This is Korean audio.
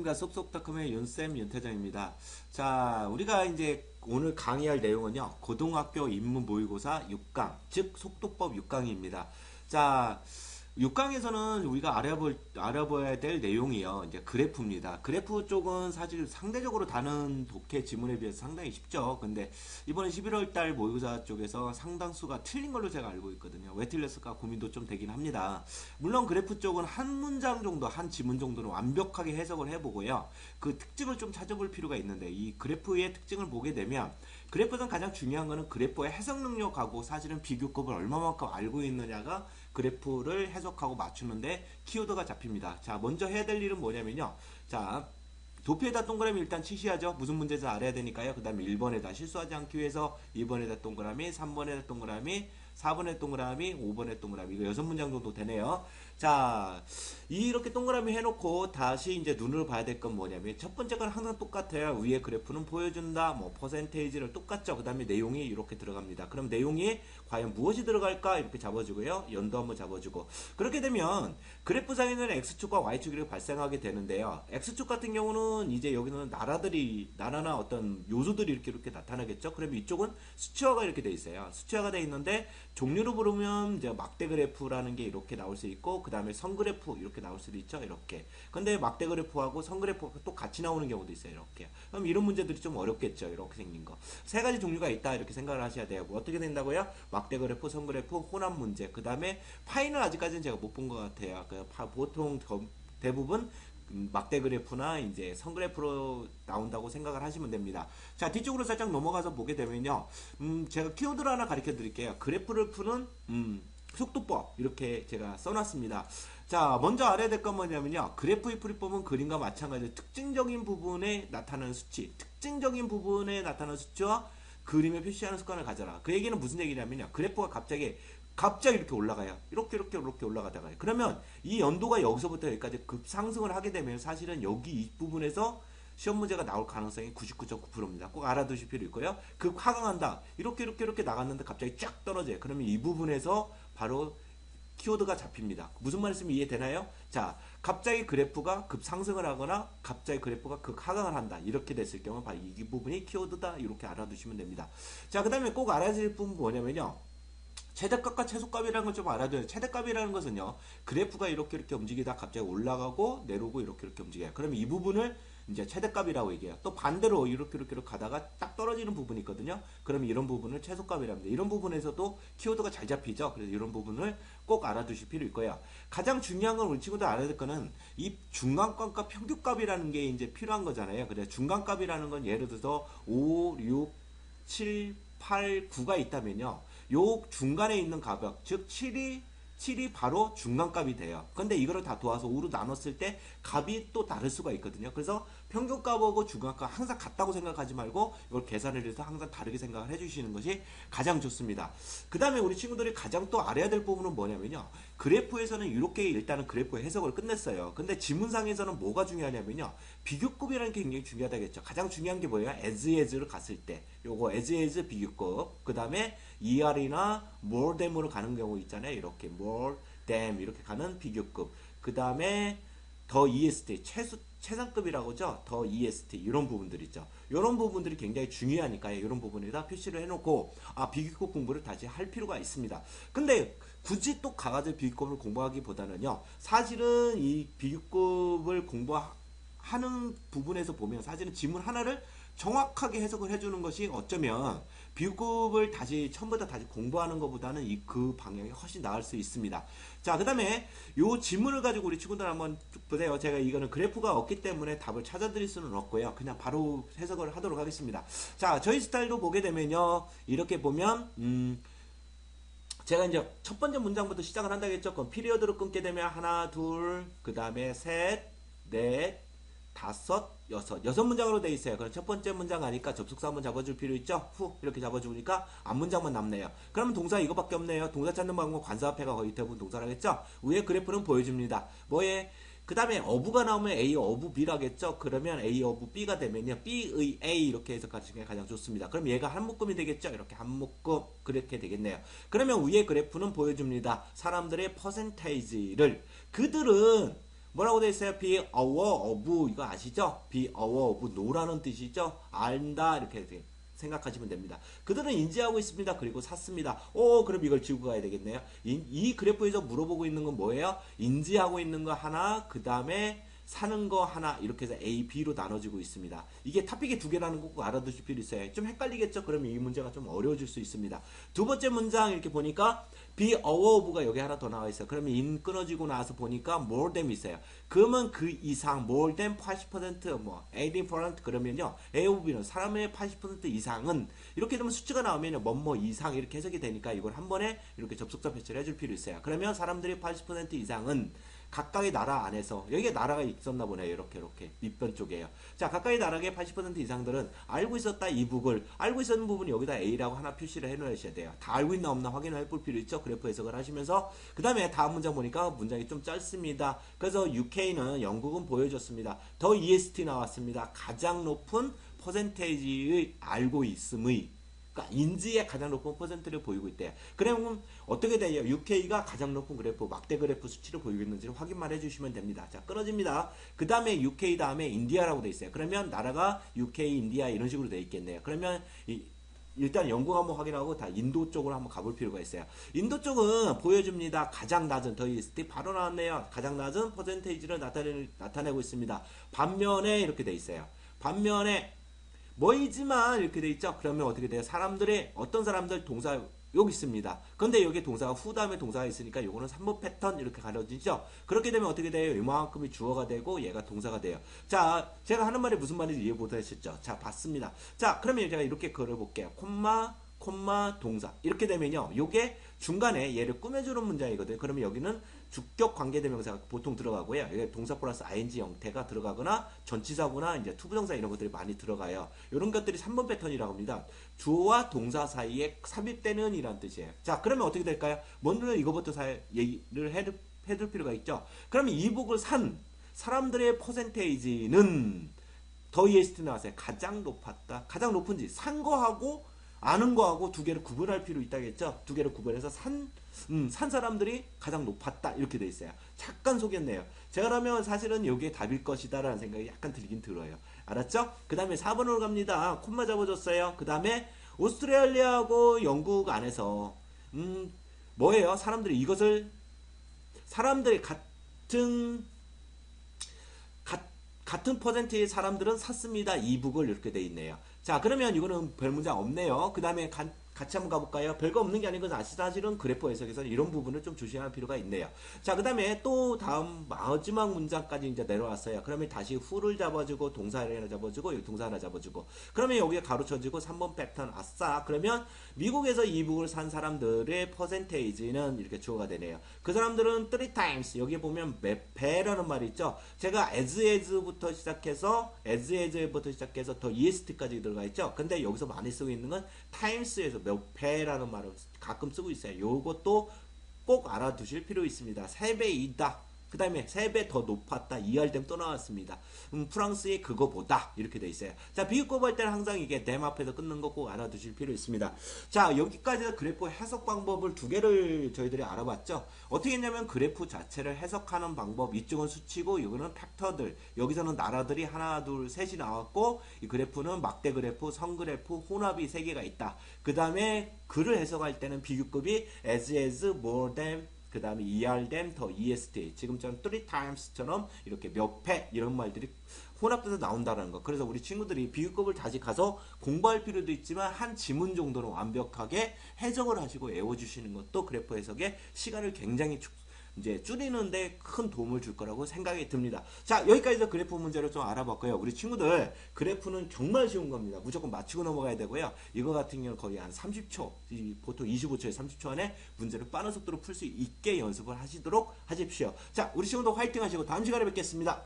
안녕하십니까. 쏙쏙닷컴의 윤쌤 윤태정입니다. 자, 우리가 이제 오늘 강의할 내용은요, 고등학교 입문 모의고사 6강, 즉 속도법 6강입니다. 자, 6강에서는 우리가 알아봐야 될 내용이요, 이제 그래프입니다. 그래프 쪽은 사실 상대적으로 다른 독해 지문에 비해서 상당히 쉽죠. 근데 이번에 11월 달 모의고사 쪽에서 상당수가 틀린 걸로 제가 알고 있거든요. 왜 틀렸을까 고민도 좀 되긴 합니다. 물론 그래프 쪽은 한 문장 정도, 한 지문 정도는 완벽하게 해석을 해보고요. 그 특징을 좀 찾아볼 필요가 있는데, 이 그래프의 특징을 보게 되면, 그래프에서 가장 중요한 거는 그래프의 해석 능력하고 사실은 비교급을 얼마만큼 알고 있느냐가 그래프를 해석하고 맞추는데 키워드가 잡힙니다. 자, 먼저 해야 될 일은 뭐냐면요. 자, 도표에다 동그라미 일단 치시하죠. 무슨 문제인지 알아야 되니까요. 그 다음에 1번에다 실수하지 않기 위해서 2번에다 동그라미, 3번에다 동그라미, 4번에 동그라미, 5번에 동그라미. 이거 6문장 정도 되네요. 자, 이렇게 동그라미 해놓고 다시 이제 눈으로 봐야 될 건 뭐냐면, 첫 번째 건 항상 똑같아요. 위에 그래프는 보여준다, 뭐 퍼센테이지를 똑같죠. 그 다음에 내용이 이렇게 들어갑니다. 그럼 내용이 과연 무엇이 들어갈까 이렇게 잡아주고요. 연도 한번 잡아주고. 그렇게 되면 그래프상에는 X축과 Y축이 이렇게 발생하게 되는데요. X축 같은 경우는 이제 여기는 나라나 어떤 요소들이 이렇게 나타나겠죠. 그러면 이쪽은 수치화가 이렇게 돼 있어요. 수치화가 돼 있는데 종류로 부르면 이제 막대 그래프라는 게 이렇게 나올 수 있고, 그 다음에 선 그래프 이렇게 나올 수도 있죠. 이렇게. 근데 막대 그래프하고 선 그래프가 또 같이 나오는 경우도 있어요. 이렇게. 그럼 이런 문제들이 좀 어렵겠죠. 이렇게 생긴 거. 세 가지 종류가 있다. 이렇게 생각을 하셔야 돼요. 뭐 어떻게 된다고요? 막대 그래프, 선 그래프, 혼합 문제. 그 다음에 파이는 아직까지는 제가 못 본 것 같아요. 보통 대부분 막대 그래프나 이제 선 그래프로 나온다고 생각을 하시면 됩니다. 자, 뒤쪽으로 살짝 넘어가서 보게 되면요. 제가 키워드를 하나 가르쳐 드릴게요. 그래프를 푸는 속도법 이렇게 제가 써놨습니다. 자, 먼저 알아야 될 건 뭐냐면요. 그래프의 풀이법은 그림과 마찬가지로 특징적인 부분에 나타나는 수치, 특징적인 부분에 나타나는 수치와 그림에 표시하는 습관을 가져라. 그 얘기는 무슨 얘기냐면요. 그래프가 갑자기 이렇게 올라가요. 이렇게 올라가다가요. 그러면 이 연도가 여기서부터 여기까지 급상승을 하게 되면 사실은 여기 이 부분에서 시험 문제가 나올 가능성이 99.9%입니다. 꼭 알아두실 필요 있고요. 하강한다. 이렇게 나갔는데 갑자기 쫙 떨어져요. 그러면 이 부분에서 바로 키워드가 잡힙니다. 무슨 말씀이 이해되나요? 자, 갑자기 그래프가 급상승을 하거나 갑자기 그래프가 극하강을 한다. 이렇게 됐을 경우 바로 이 부분이 키워드다. 이렇게 알아두시면 됩니다. 자, 그 다음에 꼭 알아야 될 부분 뭐냐면요. 최대값과 최소값이라는 걸 좀 알아둬요. 최대값이라는 것은요, 그래프가 이렇게 움직이다 갑자기 올라가고 내려오고 이렇게 움직여요. 그러면 이 부분을 이제 최대값이라고 얘기해요. 또 반대로 이렇게 가다가 딱 떨어지는 부분이 있거든요. 그러면 이런 부분을 최소값이라고 합니다. 이런 부분에서도 키워드가 잘 잡히죠. 그래서 이런 부분을 꼭 알아두실 필요 있고요. 가장 중요한 건 우리 친구들 알아야 될 거는 이 중간값과 평균값이라는 게 이제 필요한 거잖아요. 그래서 중간값이라는 건 예를 들어서 5, 6, 7, 8, 9가 있다면요. 요 중간에 있는 값, 즉 7이 바로 중간값이 돼요. 근데 이거를 다 도와서 5로 나눴을 때 값이 또 다를 수가 있거든요. 그래서 평균값하고 중간값 항상 같다고 생각하지 말고 이걸 계산을 해서 항상 다르게 생각을 해주시는 것이 가장 좋습니다. 그 다음에 우리 친구들이 가장 또 알아야 될 부분은 뭐냐면요. 그래프에서는 이렇게 일단은 그래프 해석을 끝냈어요. 근데 지문상에서는 뭐가 중요하냐면요. 비교급이라는 게 굉장히 중요하다겠죠. 가장 중요한 게 뭐예요? as를 갔을 때 요거 as 비교급, 그 다음에 ER이나 more than으로 가는 경우 있잖아요. 이렇게 more than 이렇게 가는 비교급, 그 다음에 더 EST 최상급이라고 하죠. 더 EST 이런 부분들 있죠. 이런 부분들이 굉장히 중요하니까요. 이런 부분에다 표시를 해놓고 비교급 공부를 다시 할 필요가 있습니다. 근데 굳이 또 가가지고 비교급을 공부하기보다는요. 사실은 이 비교급을 공부하는 부분에서 보면 사실은 지문 하나를 정확하게 해석을 해주는 것이 어쩌면 비교급을 처음부터 다시 공부하는 것보다는 그 방향이 훨씬 나을 수 있습니다. 자, 그 다음에 요 지문을 가지고 우리 친구들 한번 쭉 보세요. 제가 이거는 그래프가 없기 때문에 답을 찾아드릴 수는 없고요. 그냥 바로 해석을 하도록 하겠습니다. 자, 저희 스타일도 보게 되면요. 이렇게 보면 제가 이제 첫 번째 문장부터 시작을 한다고 했죠. 그럼 피리어드로 끊게 되면 하나, 둘, 그 다음에 셋, 넷, 다섯, 여섯 문장으로 되어 있어요. 그럼 첫 번째 문장 아니까 접속사 한번 잡아줄 필요 있죠? 이렇게 잡아주니까 앞문장만 남네요. 그러면 동사 이거밖에 없네요. 동사 찾는 방법 관사 앞에가 거의 대부분 동사라겠죠? 위에 그래프는 보여줍니다. 뭐에? 그 다음에 어부가 나오면 A 어부 B라겠죠? 그러면 A 어부 B가 되면요. B의 A 이렇게 해석하시는 게 가장 좋습니다. 그럼 얘가 한 묶음이 되겠죠? 이렇게 한 묶음 그렇게 되겠네요. 그러면 위에 그래프는 보여줍니다. 사람들의 퍼센테이지를. 그들은 뭐라고 돼 있어요? be aware of 이거 아시죠? be aware of no라는 뜻이죠. 안다 이렇게 생각하시면 됩니다. 그들은 인지하고 있습니다. 그리고 샀습니다. 그럼 이걸 지우고 가야 되겠네요. 이 그래프에서 물어보고 있는 건 뭐예요? 인지하고 있는 거 하나, 그 다음에 사는 거 하나 이렇게 해서 A, B로 나눠지고 있습니다. 이게 토픽이 두 개라는 거 꼭 알아두실 필요 있어요. 좀 헷갈리겠죠? 그러면 이 문제가 좀 어려워질 수 있습니다. 두 번째 문장 이렇게 보니까 be aware of가 여기 하나 더 나와 있어요. 그러면 in 끊어지고 나서 보니까 more than 있어요. 그러면 그 이상 more than 80% 뭐 80% 그러면요. A of B는 사람의 80% 이상은 이렇게 되면 숫자가 나오면 뭐뭐 이상 이렇게 해석이 되니까 이걸 한 번에 이렇게 접속사 배치를 해줄 필요 있어요. 그러면 사람들이 80% 이상은 각각의 나라 안에서 여기에 나라가 있었나 보네요. 이렇게 밑변 쪽에요. 자, 각각의 나라의 80% 이상들은 알고 있었다 이북을 알고 있었는 부분이 여기다 A라고 하나 표시를 해놓으셔야 돼요. 다 알고 있나 없나 확인을 해볼 필요 있죠. 그래프 해석을 하시면서 그 다음에 다음 문장 보니까 문장이 좀 짧습니다. 그래서 UK는 영국은 보여줬습니다. 더 EST 나왔습니다. 가장 높은 퍼센테이지의 알고 있음의 그러니까 인지의 가장 높은 퍼센트를 보이고 있대요. 그러면 어떻게 돼요? UK가 가장 높은 그래프, 막대 그래프 수치를 보이고 있는지를 확인만 해주시면 됩니다. 자, 끊어집니다. 그 다음에 UK 다음에 인디아라고 돼 있어요. 그러면 나라가 UK, 인디아 이런 식으로 돼 있겠네요. 그러면 일단 영국 한번 확인하고 다 인도 쪽으로 한번 가볼 필요가 있어요. 인도 쪽은 보여줍니다. 가장 낮은 더 EST 바로 나왔네요. 가장 낮은 퍼센테이지를 나타내고 있습니다. 반면에 이렇게 돼 있어요. 반면에 뭐이지만 이렇게 돼 있죠. 그러면 어떻게 돼요? 사람들의 어떤 사람들 동사 여기 있습니다. 근데 여기 동사가 후 다음에 동사가 있으니까 요거는 3번 패턴 이렇게 가려지죠. 그렇게 되면 어떻게 돼요? 이만큼이 주어가 되고 얘가 동사가 돼요. 자, 제가 하는 말이 무슨 말인지 이해 못하셨죠? 자, 봤습니다. 자, 그러면 제가 이렇게 걸어볼게요. 콤마 동사 이렇게 되면요. 요게 중간에 얘를 꾸며주는 문장이거든요. 그러면 여기는 주격 관계대명사가 보통 들어가고요. 여기 동사 플러스 ing 형태가 들어가거나 전치사구나 이제 투부정사 이런 것들이 많이 들어가요. 이런 것들이 3번 패턴이라고 합니다. 주어와 동사 사이에 삽입되는 이란 뜻이에요. 자, 그러면 어떻게 될까요? 먼저 이거부터 얘기를 해둘 필요가 있죠. 그러면 이북을 산 사람들의 퍼센테이지는 더 EST 나왔어요. 가장 높았다. 가장 높은지 산 거하고 아는 거하고 두 개를 구분할 필요 있다겠죠? 두 개를 구분해서 산 사람들이 가장 높았다. 이렇게 돼 있어요. 잠깐 속였네요. 제가 그러면 사실은 이게 답일 것이다 라는 생각이 약간 들긴 들어요. 알았죠? 그 다음에 4번으로 갑니다. 콤마 잡아줬어요. 그 다음에 오스트레일리아하고 영국 안에서 뭐예요? 사람들이 같은 퍼센트의 사람들은 샀습니다. 이북을 이렇게 돼 있네요. 자, 그러면 이거는 별 문장 없네요. 그 다음에 같이 한번 가볼까요? 별거 없는 게 아닌 건 사실은 그래프 해석에서 이런 부분을 좀 조심할 필요가 있네요. 자, 그 다음에 또 다음 마지막 문장까지 이제 내려왔어요. 그러면 다시 who를 잡아주고 동사 하나 잡아주고 여기 동사 하나 잡아주고 그러면 여기에 가로쳐지고 3번 패턴 아싸. 그러면 미국에서 이북을 산 사람들의 퍼센테이지는 이렇게 주어가 되네요. 그 사람들은 3 times 여기 보면 몇 배라는 말이 있죠. 제가 as부터 시작해서 더 EST까지 들어가 있죠. 근데 여기서 많이 쓰고 있는 건 times에서 몇 배라는 말을 가끔 쓰고 있어요. 요것도 꼭 알아두실 필요 있습니다. 3배이다. 그 다음에 3배 더 높았다. 이할댐 또 나왔습니다. 프랑스의 그거보다 이렇게 돼 있어요. 자, 비교 곱할 때는 항상 이게 댐 앞에서 끊는 거 꼭 알아두실 필요 있습니다. 자, 여기까지 그래프 해석 방법을 두 개를 저희들이 알아봤죠. 어떻게 했냐면 그래프 자체를 해석하는 방법, 이쪽은 수치고 이거는 팩터들, 여기서는 나라들이 하나 둘 셋이 나왔고 이 그래프는 막대 그래프, 선 그래프, 혼합이 3개가 있다. 그 다음에 글을 해석할 때는 비교급이 as, more than, 그 다음에 ER 더 EST 지금처럼 3times처럼 이렇게 몇 배 이런 말들이 혼합돼서 나온다는 거. 그래서 우리 친구들이 비교급을 다시 가서 공부할 필요도 있지만 한 지문 정도는 완벽하게 해석을 하시고 외워주시는 것도 그래프 해석에 시간을 굉장히 이제 줄이는데 큰 도움을 줄 거라고 생각이 듭니다. 자, 여기까지도 그래프 문제를 좀 알아봤고요. 우리 친구들 그래프는 정말 쉬운 겁니다. 무조건 맞추고 넘어가야 되고요. 이거 같은 경우는 거의 한 30초, 보통 25초에 30초 안에 문제를 빠른 속도로 풀 수 있게 연습을 하시도록 하십시오. 자, 우리 친구들 화이팅 하시고 다음 시간에 뵙겠습니다.